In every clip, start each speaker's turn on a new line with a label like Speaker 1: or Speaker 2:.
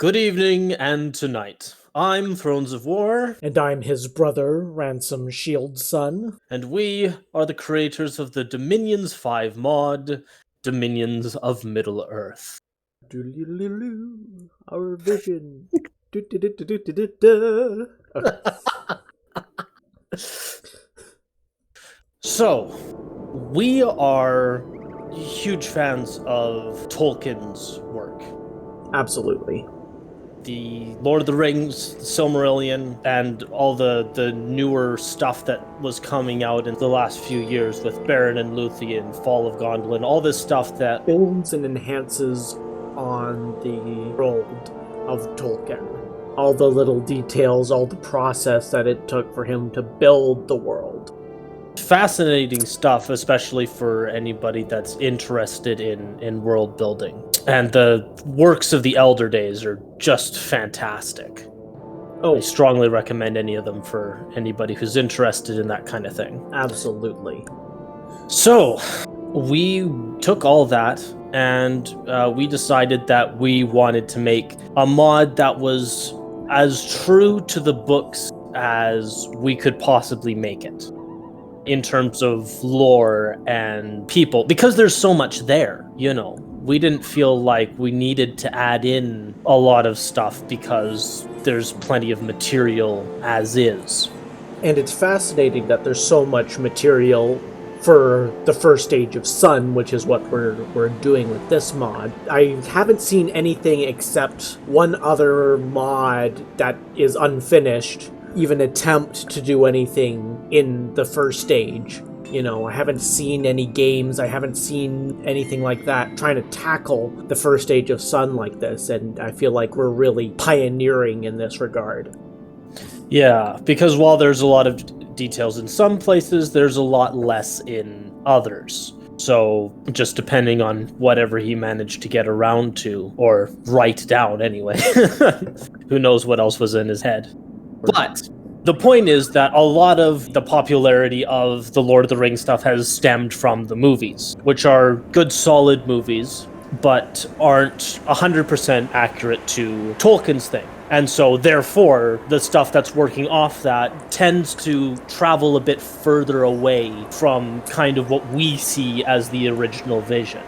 Speaker 1: Good evening and tonight. I'm Thrones of War,
Speaker 2: And I'm his brother, Ransom Shield's son.
Speaker 1: and we are the creators of the Dominions 5 mod, Dominions of Middle-earth.
Speaker 2: Doodle-doo-doo-doo, our vision. Do-do-do-do-do-do-do. Okay.
Speaker 1: So, we are huge fans of Tolkien's work.
Speaker 2: Absolutely.
Speaker 1: The Lord of the Rings, the Silmarillion, and all the newer stuff that was coming out in the last few years with Beren and Luthien, Fall of Gondolin, all this stuff that
Speaker 2: Builds and enhances on the world of Tolkien. All the little details, all the process that it took for him to build the world.
Speaker 1: fascinating stuff, especially for anybody that's interested in world building. And the works of the Elder Days are just fantastic.
Speaker 2: Oh,
Speaker 1: I strongly recommend any of them for anybody who's interested in that kind of thing.
Speaker 2: absolutely.
Speaker 1: So, we took all that and we decided that we wanted to make a mod that was as true to the books as we could possibly make it in terms of lore and people, because there's so much there, we didn't feel like we needed to add in a lot of stuff because there's plenty of material as is.
Speaker 2: And it's fascinating that there's so much material for the first stage of Sun, which is what we're doing with this mod. I haven't seen anything except one other mod that is unfinished even attempt to do anything in the first stage. I haven't seen any games, I haven't seen anything like that trying to tackle the first stage of Sun like this, and I feel like we're really pioneering in this regard.
Speaker 1: Yeah, because while there's a lot of details in some places, there's a lot less in others. So just depending on whatever he managed to get around to, or write down anyway. Who knows what else was in his head. But the point is that a lot of the popularity of the Lord of the Rings stuff has stemmed from the movies, which are good, solid movies, but aren't 100% accurate to Tolkien's thing. And so, therefore, the stuff that's working off that tends to travel a bit further away from kind of what we see as the original vision.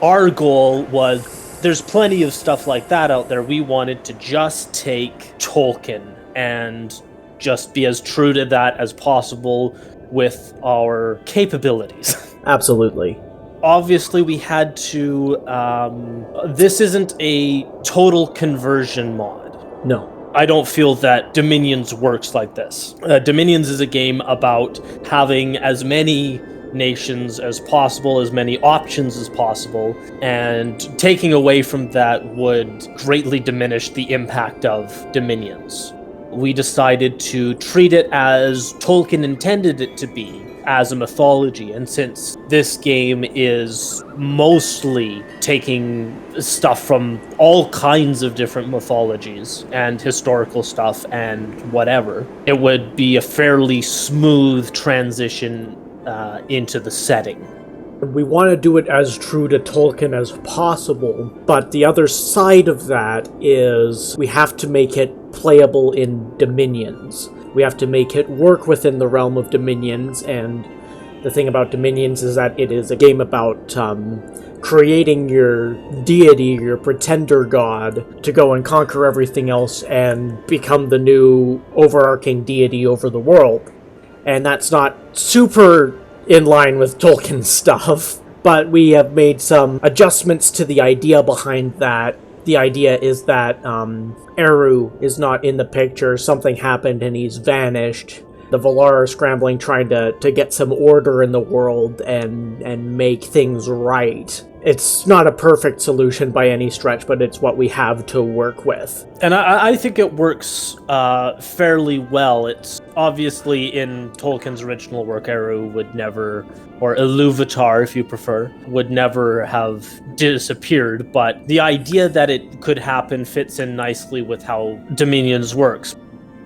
Speaker 1: Our goal was, there's plenty of stuff like that out there. We wanted to just take Tolkien and just be as true to that as possible with our capabilities.
Speaker 2: Absolutely.
Speaker 1: Obviously, we had to... this isn't a total conversion mod.
Speaker 2: No.
Speaker 1: I don't feel that Dominions works like this. Dominions is a game about having as many nations as possible, as many options as possible, and taking away from that would greatly diminish the impact of Dominions. We decided to treat it as Tolkien intended it to be, as a mythology, and since this game is mostly taking stuff from all kinds of different mythologies and historical stuff and whatever, it would be a fairly smooth transition into the setting.
Speaker 2: We want to do it as true to Tolkien as possible, but the other side of that is we have to make it playable in Dominions. We have to make it work within the realm of Dominions, and the thing about Dominions is that it is a game about creating your deity, your pretender god, to go and conquer everything else and become the new overarching deity over the world. And that's not super in line with Tolkien stuff, but we have made some adjustments to the idea behind that. The idea is that Eru is not in the picture, something happened and he's vanished. The Valar are scrambling, trying to get some order in the world and make things right. It's not a perfect solution by any stretch, but it's what we have to work with.
Speaker 1: And I think it works fairly well. It's obviously in Tolkien's original work, Eru would never, or Iluvatar if you prefer, would never have disappeared, but the idea that it could happen fits in nicely with how Dominions works.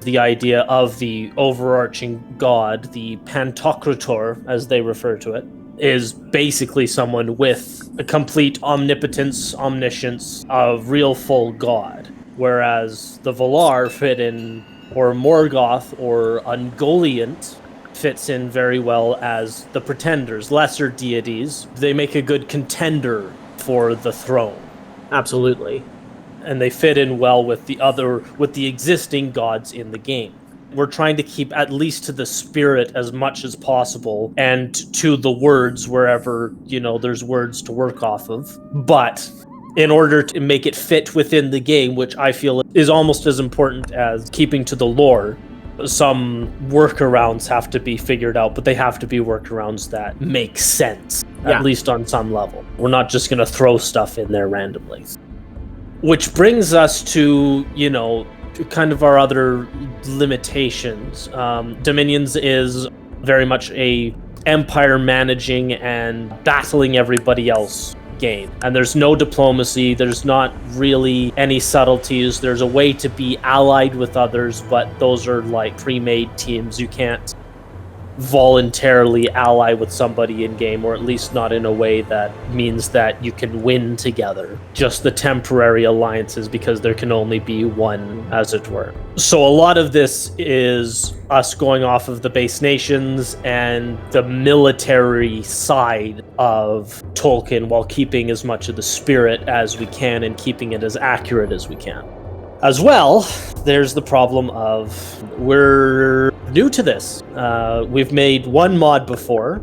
Speaker 1: The idea of the overarching god, the Pantocrator, as they refer to it, is basically someone with a complete omnipotence, omniscience, a real full god. whereas the Valar fit in, or Morgoth or Ungoliant fits in very well as the pretenders, lesser deities. They make a good contender for the throne.
Speaker 2: Absolutely.
Speaker 1: And they fit in well with the existing gods in the game. We're trying to keep at least to the spirit as much as possible and to the words wherever, there's words to work off of. But in order to make it fit within the game, which I feel is almost as important as keeping to the lore, some workarounds have to be figured out, but they have to be workarounds that make sense, at least on some level. We're not just going to throw stuff in there randomly. Which brings us to, kind of our other limitations. Dominions is very much a empire managing and battling everybody else game. And there's no diplomacy, there's not really any subtleties. There's a way to be allied with others, but those are like pre-made teams. You can't voluntarily ally with somebody in game, or at least not in a way that means that you can win together. Just the temporary alliances, because there can only be one, as it were. So a lot of this is us going off of the base nations and the military side of Tolkien, while keeping as much of the spirit as we can and keeping it as accurate as we can. As well, there's the problem of we're new to this. We've made one mod before,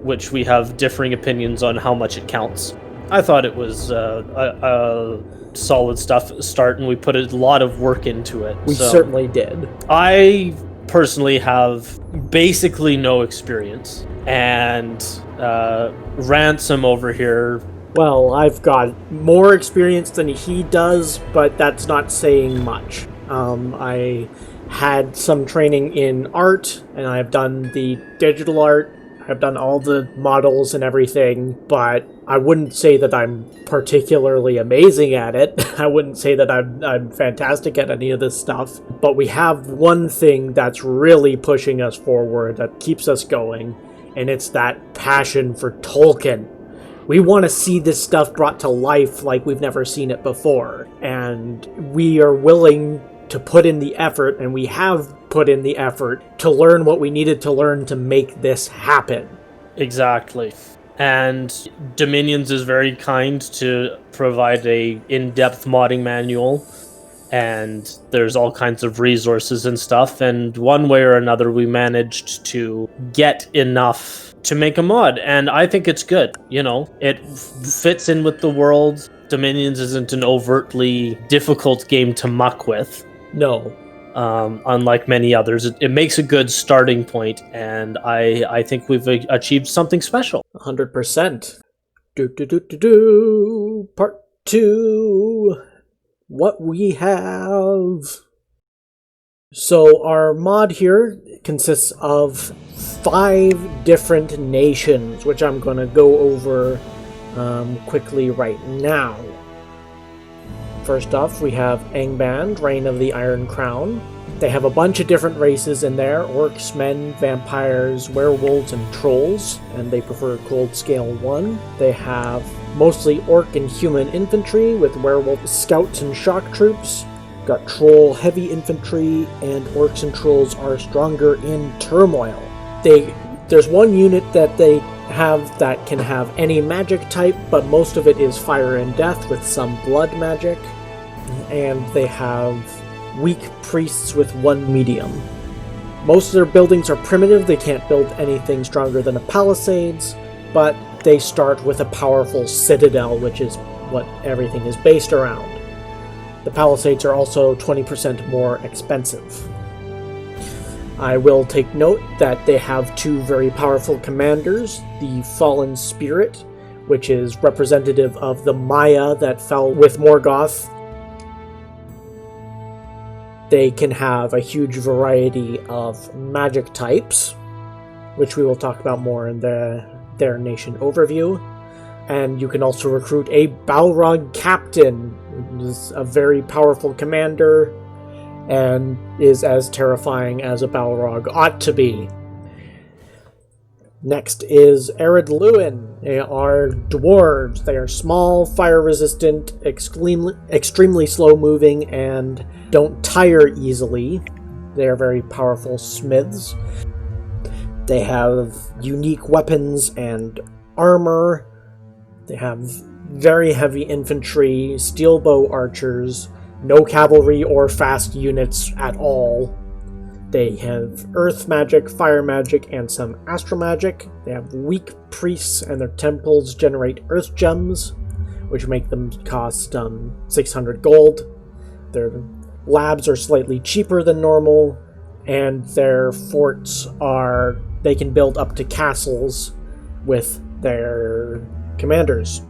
Speaker 1: which we have differing opinions on how much it counts. I thought it was a solid start, and we put a lot of work into it.
Speaker 2: We certainly did.
Speaker 1: I personally have basically no experience, and Ransom over here...
Speaker 2: Well, I've got more experience than he does, but that's not saying much. I had some training in art, and I've done the digital art. I've done all the models and everything, but I wouldn't say that I'm particularly amazing at it. I wouldn't say that I'm fantastic at any of this stuff. But we have one thing that's really pushing us forward, that keeps us going, and it's that passion for Tolkien. We want to see this stuff brought to life like we've never seen it before. And we are willing to put in the effort, and we have put in the effort to learn what we needed to learn to make this happen.
Speaker 1: Exactly. And Dominions is very kind to provide a in-depth modding manual, and there's all kinds of resources and stuff, and one way or another we managed to get enough to make a mod, and I think it's good. It fits in with the world. Dominions isn't an overtly difficult game to muck with.
Speaker 2: No.
Speaker 1: Unlike many others, it makes a good starting point, and I think we've achieved something special.
Speaker 2: 100%. Part 2. What we have. So our mod here consists of 5 different nations, which I'm going to go over quickly right now. First off, we have Angband, Reign of the Iron Crown. They have a bunch of different races in there: orcs, men, vampires, werewolves, and trolls, and they prefer Cold Scale 1. They have mostly orc and human infantry, with werewolf scouts and shock troops. Got troll heavy infantry, and orcs and trolls are stronger in turmoil. There's one unit that they have that can have any magic type, but most of it is fire and death with some blood magic. And they have weak priests with 1 medium. Most of their buildings are primitive. They can't build anything stronger than a palisades, but they start with a powerful citadel, which is what everything is based around. The palisades are also 20% more expensive. I will take note that they have 2 very powerful commanders: the Fallen Spirit, which is representative of the Maya that fell with Morgoth. They can have a huge variety of magic types, which we will talk about more in their nation overview. And you can also recruit a Balrog Captain, who is a very powerful commander and is as terrifying as a Balrog ought to be. Next is Arid Luin. They are dwarves. They are small, fire-resistant, extremely slow-moving, and don't tire easily. They are very powerful smiths. They have unique weapons and armor. They have very heavy infantry, steel bow archers, no cavalry or fast units at all. They have earth magic, fire magic, and some astral magic. They have weak priests, and their temples generate earth gems, which make them cost 600 gold. Their labs are slightly cheaper than normal, and their forts they can build up to castles with their commanders.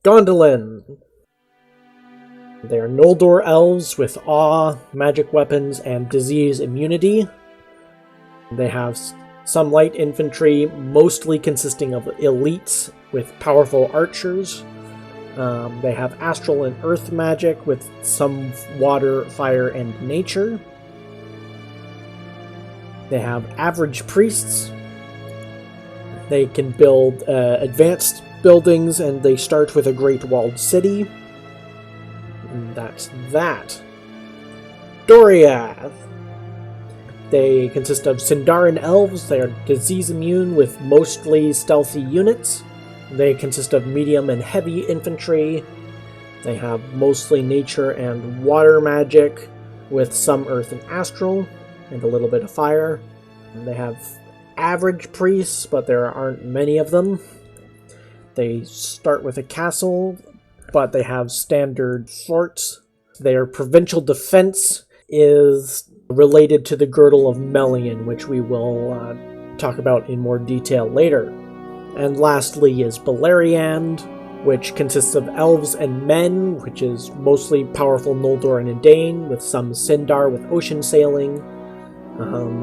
Speaker 2: Gondolin. They are Noldor elves with awe, magic weapons, and disease immunity. They have some light infantry, mostly consisting of elites with powerful archers. They have astral and earth magic with some water, fire, and nature. They have average priests. They can build advanced buildings, and they start with a great walled city. And that's that. Doriath. They consist of Sindarin elves. They are disease immune with mostly stealthy units. They consist of medium and heavy infantry. They have mostly nature and water magic with some earth and astral and a little bit of fire. And they have average priests, but there aren't many of them. They start with a castle, but they have standard forts. Their provincial defense is related to the Girdle of Melian, which we will talk about in more detail later. And lastly is Beleriand, which consists of elves and men, which is mostly powerful Noldor and Edain, with some Sindar with ocean sailing.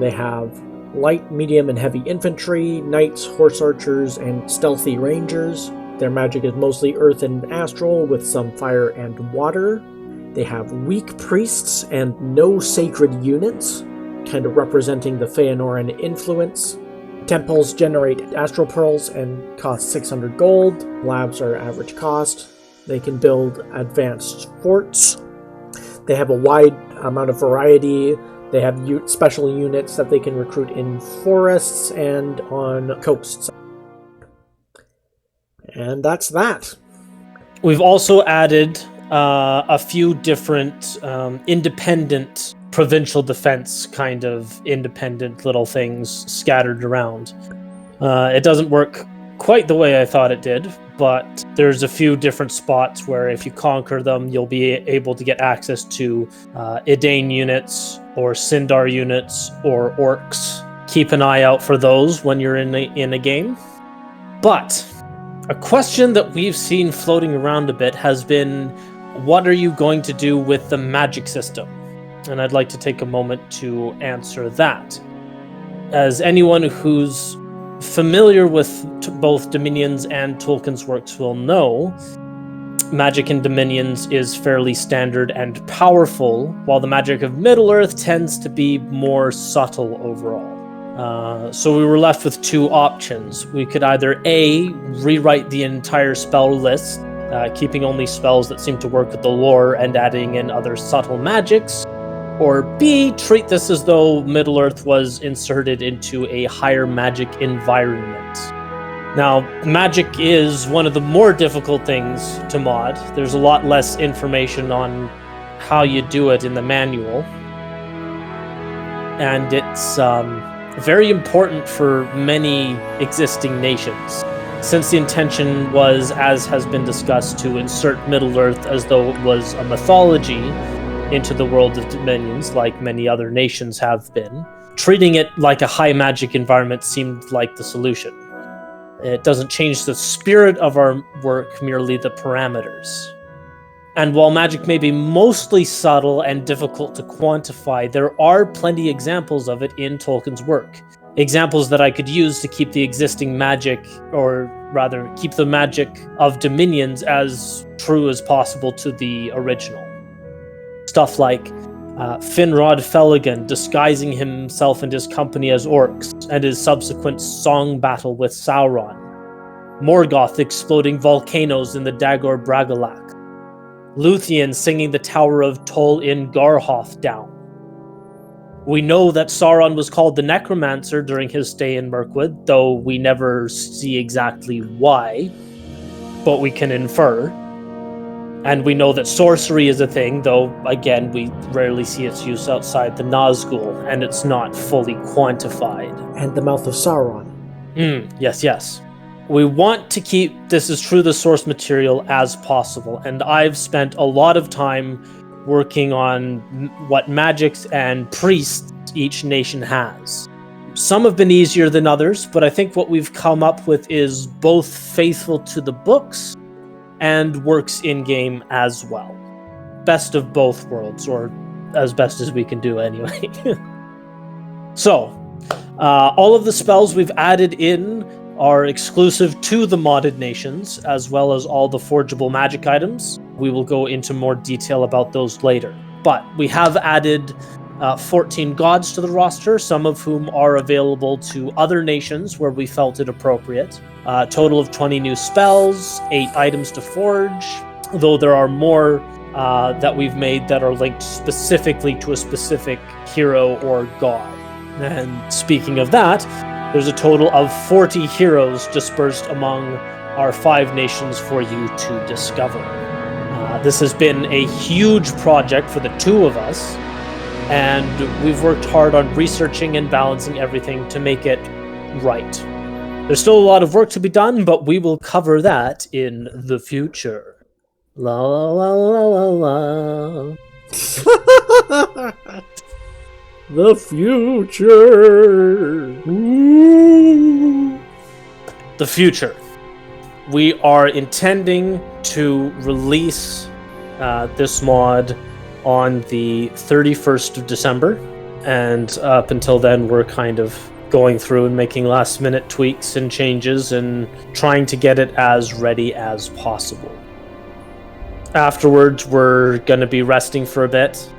Speaker 2: They have light, medium, and heavy infantry, knights, horse archers, and stealthy rangers. Their magic is mostly earth and astral, with some fire and water. They have weak priests and no sacred units, kind of representing the Feanoran influence. Temples generate astral pearls and cost 600 gold. Labs are average cost. They can build advanced forts. They have a wide amount of variety. They have special units that they can recruit in forests and on coasts. And that's that.
Speaker 1: We've also added a few different independent provincial defense kind of independent little things scattered around. It doesn't work quite the way I thought it did, but there's a few different spots where if you conquer them, you'll be able to get access to Edain units or Sindar units or orcs. Keep an eye out for those when you're in a game. But a question that we've seen floating around a bit has been, what are you going to do with the magic system? And I'd like to take a moment to answer that. As anyone who's familiar with both Dominions and Tolkien's works will know, magic in Dominions is fairly standard and powerful, while the magic of Middle-earth tends to be more subtle overall. So we were left with two options. We could either A, rewrite the entire spell list, keeping only spells that seem to work with the lore and adding in other subtle magics, or B, treat this as though Middle-earth was inserted into a higher magic environment. Now, magic is one of the more difficult things to mod. There's a lot less information on how you do it in the manual. And it's very important for many existing nations, since the intention was, as has been discussed, to insert Middle-earth as though it was a mythology into the world of Dominions, like many other nations have been. Treating it like a high magic environment seemed like the solution. It doesn't change the spirit of our work, merely the parameters. And while magic may be mostly subtle and difficult to quantify, there are plenty examples of it in Tolkien's work. Examples that I could use to keep the existing magic, or rather, keep the magic of Dominions as true as possible to the original. Stuff like Finrod Felagund disguising himself and his company as orcs, and his subsequent song battle with Sauron. Morgoth exploding volcanoes in the Dagor Bragollach. Luthien singing the Tower of Tol in Garhoth down. We know that Sauron was called the Necromancer during his stay in Mirkwood, though we never see exactly why, but we can infer. And we know that sorcery is a thing, though, again, we rarely see its use outside the Nazgul, and it's not fully quantified.
Speaker 2: And the Mouth of Sauron.
Speaker 1: Yes. We want to keep this as true to the source material as possible, and I've spent a lot of time working on what magics and priests each nation has. Some have been easier than others, but I think what we've come up with is both faithful to the books and works in-game as well. Best of both worlds, or as best as we can do anyway. So, all of the spells we've added in are exclusive to the modded nations, as well as all the forgeable magic items. We will go into more detail about those later. But we have added 14 gods to the roster, some of whom are available to other nations where we felt it appropriate. A total of 20 new spells, 8 items to forge, though there are more that we've made that are linked specifically to a specific hero or god. And speaking of that, there's a total of 40 heroes dispersed among our 5 nations for you to discover. This has been a huge project for the 2 of us, and we've worked hard on researching and balancing everything to make it right. There's still a lot of work to be done, but we will cover that in the future. La la la la la la.
Speaker 2: The future.
Speaker 1: Ooh. The future. We are intending to release this mod on the 31st of December, and up until then we're kind of going through and making last minute tweaks and changes and trying to get it as ready as possible. Afterwards, we're going to be resting for a bit.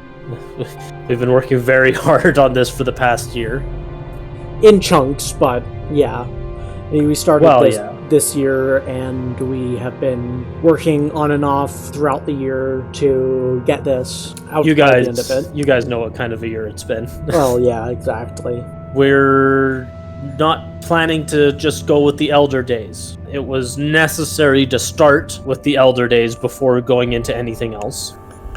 Speaker 1: We've been working very hard on this for the past year.
Speaker 2: In chunks, but yeah. We started this year, and we have been working on and off throughout the year to get this out by the end of it.
Speaker 1: You guys know what kind of a year it's been.
Speaker 2: Well, yeah, exactly.
Speaker 1: We're not planning to just go with the Elder Days. It was necessary to start with the Elder Days before going into anything else,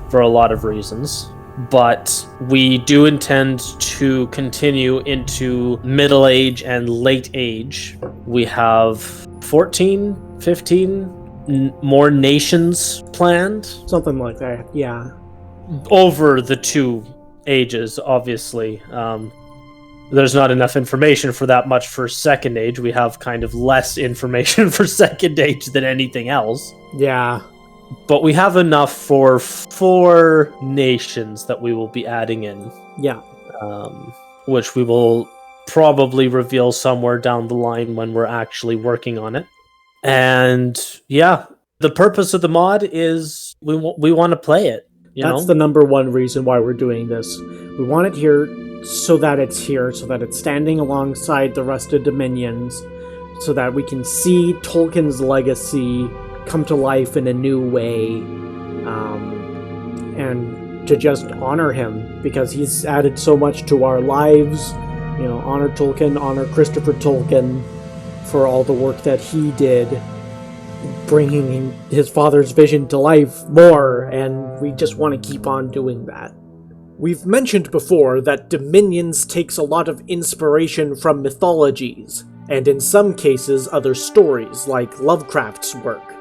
Speaker 1: for a lot of reasons. But we do intend to continue into middle age and late age. We have 14, 15 more nations planned.
Speaker 2: Something like that, yeah.
Speaker 1: Over the 2 ages, obviously. There's not enough information for that much for second age. We have kind of less information for second age than anything else.
Speaker 2: Yeah.
Speaker 1: But we have enough for 4 nations that we will be adding in.
Speaker 2: Yeah.
Speaker 1: Which we will probably reveal somewhere down the line when we're actually working on it. And yeah, the purpose of the mod is we want to play it.
Speaker 2: That's the number one reason why we're doing this. We want it here so that it's standing alongside the rest of Dominions, so that we can see Tolkien's legacy come to life in a new way, and to just honor him, because he's added so much to our lives. Honor Tolkien, honor Christopher Tolkien for all the work that he did, bringing his father's vision to life more, and we just want to keep on doing that. We've mentioned before that Dominions takes a lot of inspiration from mythologies, and in some cases other stories, like Lovecraft's work.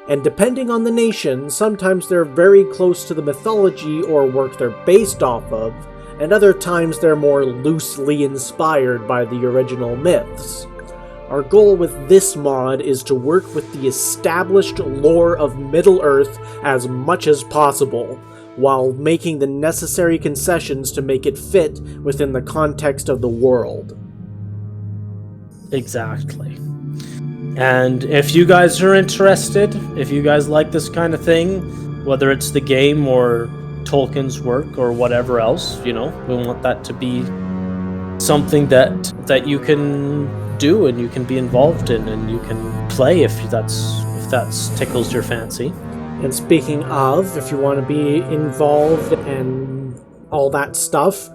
Speaker 2: And depending on the nation, sometimes they're very close to the mythology or work they're based off of, and other times they're more loosely inspired by the original myths. Our goal with this mod is to work with the established lore of Middle-earth as much as possible, while making the necessary concessions to make it fit within the context of the world.
Speaker 1: Exactly. And if you guys are interested, if you guys like this kind of thing, whether it's the game or Tolkien's work or whatever else, you know, we want that to be something that you can do and you can be involved in and you can play if that's tickles your fancy.
Speaker 2: And speaking of, if you want to be involved and all that stuff,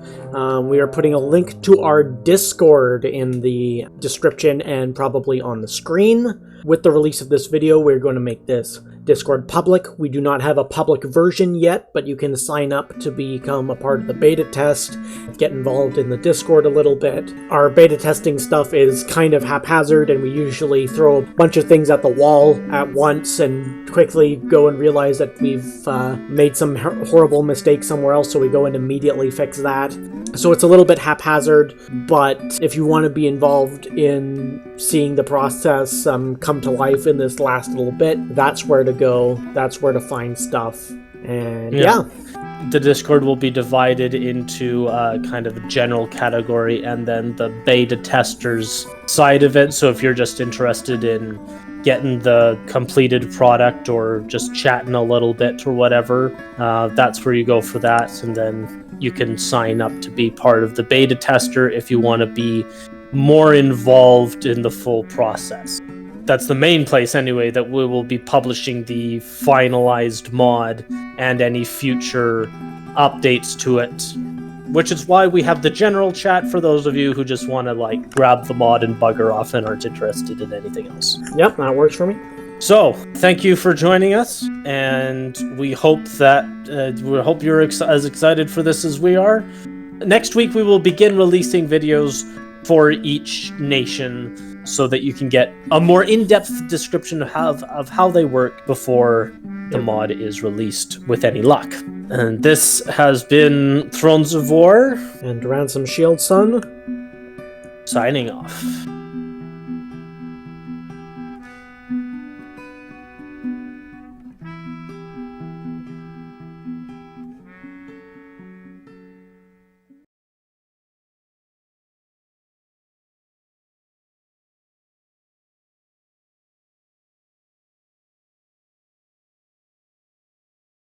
Speaker 2: we are putting a link to our Discord in the description and probably on the screen. With the release of this video, we're going to make this Discord public. We do not have a public version yet, but you can sign up to become a part of the beta test, get involved in the Discord a little bit. Our beta testing stuff is kind of haphazard, and we usually throw a bunch of things at the wall at once and quickly go and realize that we've made some horrible mistake somewhere else, so we go and immediately fix that. So it's a little bit haphazard, but if you want to be involved in seeing the process come to life in this last little bit, that's where to go. That's where to find stuff. And yeah.
Speaker 1: The Discord will be divided into kind of a general category and then the beta testers side of it. So if you're just interested in getting the completed product or just chatting a little bit or whatever, that's where you go for that. And then you can sign up to be part of the beta tester if you want to be more involved in the full process. That's the main place anyway that we will be publishing the finalized mod and any future updates to it, which is why we have the general chat for those of you who just want to like grab the mod and bugger off and aren't interested in anything else.
Speaker 2: Yep, that works for me.
Speaker 1: So, thank you for joining us, and we hope that you're as excited for this as we are. Next week, we will begin releasing videos for each nation so that you can get a more in-depth description of how they work before the mod is released with any luck. And this has been Thrones of War
Speaker 2: and Ransom Shield Son
Speaker 1: signing off.